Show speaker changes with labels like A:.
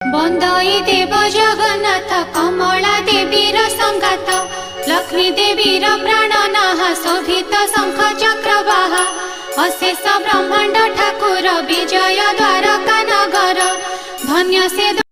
A: बंदई देव जगन्नाथ कमला देवीर संगात लक्ष्मी देवीर प्राणनाह शोभित शंख चक्रवाह अशेष ब्रह्मांड ठाकुर विजय द्वारका नगर धन्य से